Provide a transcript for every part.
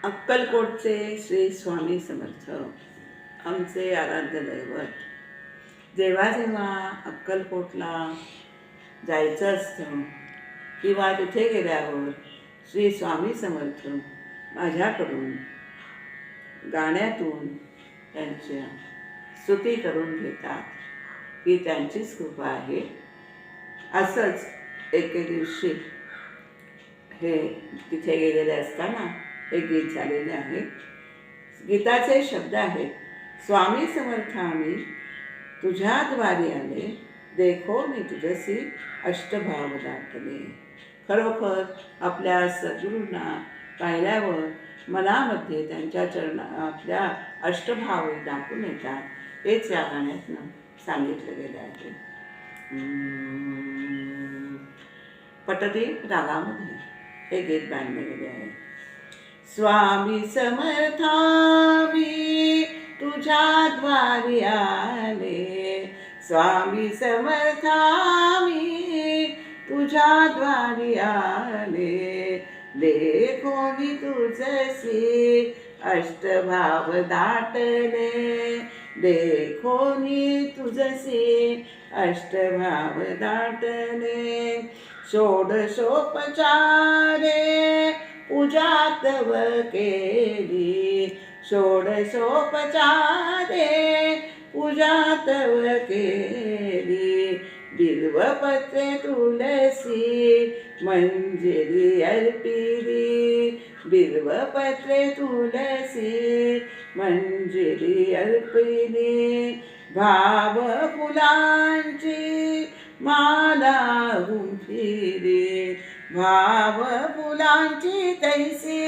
अक्कलकोटचे श्री स्वामी समर्थ आमचे आराध्य दैवत. जेव्हा जेव्हा अक्कलकोटला जायचं असतं किंवा तिथे गेल्यावर श्री स्वामी समर्थ माझ्याकडून गाण्यातून त्यांच्या स्तुती करून घेतात की त्यांचीच कृपा आहे. असंच एके दिवशी हे तिथे गेलेले असताना हे गीत झालेले आहे. गीताचे शब्द आहेत, स्वामी समर्थ आम्ही तुझ्याद्वारी आले, देखो मी तुझसी अष्टभाव दाटले. खरोखर आपल्या सद्गुरूंना पाहिल्यावर मनामध्ये त्यांच्या आपल्या अष्टभाव दाखवून येतात. हेच या गाण्यातनं सांगितलं गेलं आहे. पटदीप रागामध्ये हे गीत बांधले गेले आहे. स्वामी समर्था मी तुझ्याद्वारी आले, स्वामी समर्था मी तुझ्याद्वारी आले, देखो मी तुझसी अष्टभाव दाटले, देखो मी तुझसी अष्टभाव दाटले. षोडशोपचारे पूजा तव केली, षोडशोपचारे पूजा तव केली, बिल्वपत्रे तुलसी मंजिरी अर्पिली, बिल्वपत्रे तुलसी मंजिरी अर्पिली. भाव फुलांची माला गुंफिली, भाव फुलांची तैसी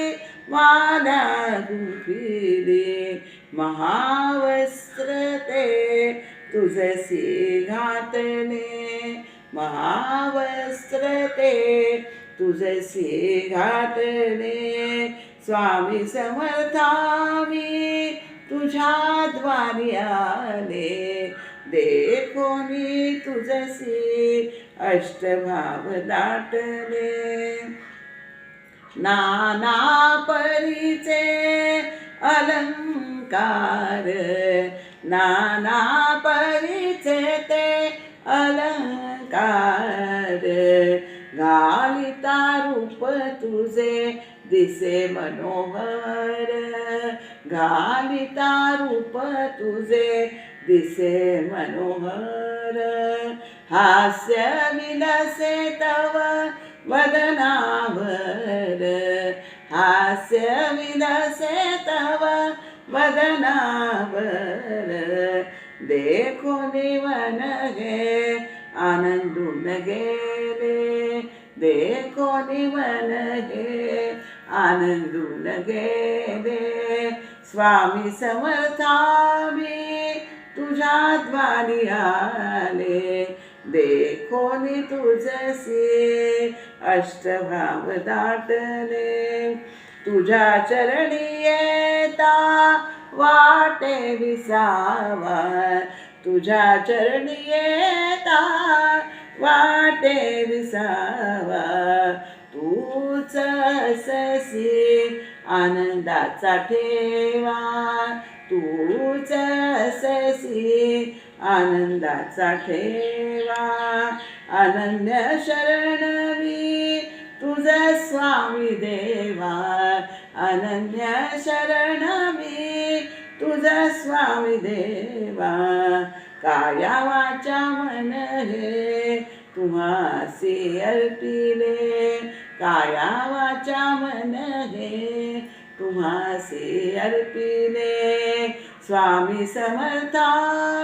माला गुंफिली. महावस्त्र ते तुझसी घातले, महावस्त्र ते तुझसी घातले. स्वामी समर्था मी तुझ्याद्वारी आले, देखो मी तुझसी अष्टभाव दाटले. नाना परीचे अलंकार, नाना परीचे ते अलंकार, घालिता रूप तुझे दिसे मनोहर, घालिता रूप तुझे दिसे मनोहर. हास्य विलसे तव वदनावर, हास्य विलसे तव वदनावर, देखो निवन गे आनंदून गेले, देखो निवन गे आनंदून गेले. स्वामी समर्था मी तुझ्याद्वारी आले, देखो नि तुझसी अष्टभाव दाटले. तुझ्या चरणी येता वाटे विसावा, तुझ्या चरणी येता वाटे विसावा. तूच अससी आनंदाचा ठेवा, तूच अससी आनंदाचा ठेवा. अनन्य शरण मी तुझ स्वामी देवा, अनन्य शरण मी तुझ स्वामी देवा. काया वाचा मन हे तुम्हासी अर्पिले, काया वाचा मन हे तुम्हासी अर्पिले. स्वामी समर्था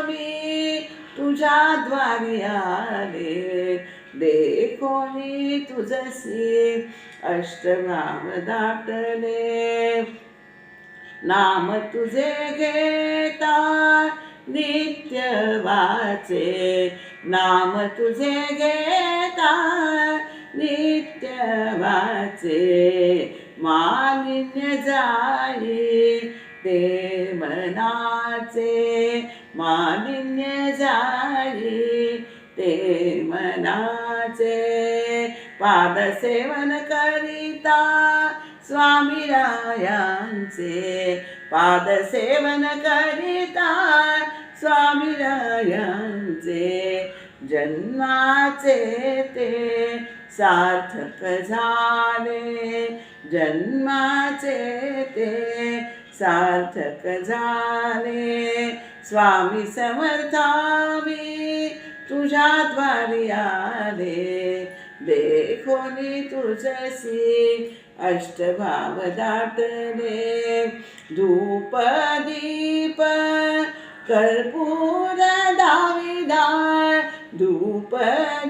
मी तुझ्याद्वारी आले, देखो मी तुझसी अष्टभाव दाटले. नाम तुझे घेता नित्य वाचे, नाम तुझे घेता नित्य वाचे. मालिन्य जाई ते मनाचे, मालिन्य जाई ते मनाचे. पादसेवन करिता स्वामीरायांचे पादसेवन करिता स्वामीरायांचे जन्माचे ते सार्थक झाले जन्माचे ते सार्थक झाले स्वामी समर्था मी तुझ्या द्वारी आले देखोनी तुझसी अष्टभाव दाटले धूप दीप कर्पूर दाविदार धूप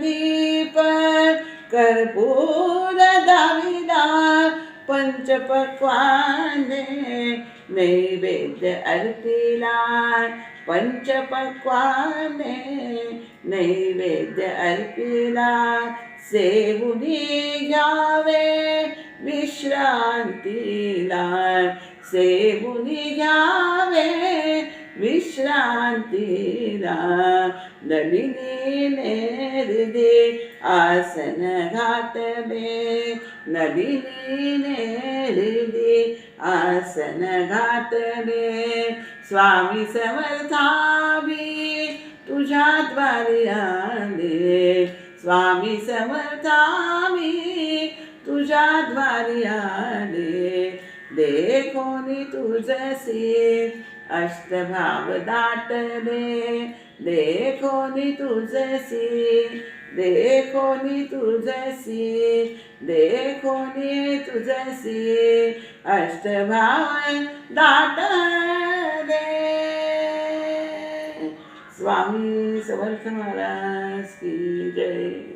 दीप कर्पूर दाविदार पंचपक्वाने नैवेद्य अर्पिला पंचपक्वाने नैवेद्य अर्पिला सेवुनी घ्यावे विश्रांतीला सेवुनी घ्यावे विश्रांतीला नलिनीने हृदय आसन घातले नलिनीने हृदय आसन घातले स्वामी समर्थावी तुझ्या द्वारी आले स्वामी समर्थावी तुझ्या द्वारी आले देखोनी तुझसी अष्टभाव दाटले देखोनी तुझसी देखोनी तुझसी देखोनी तुझसी अष्टभाव दाटले स्वामी समर्थ महाराज की जय.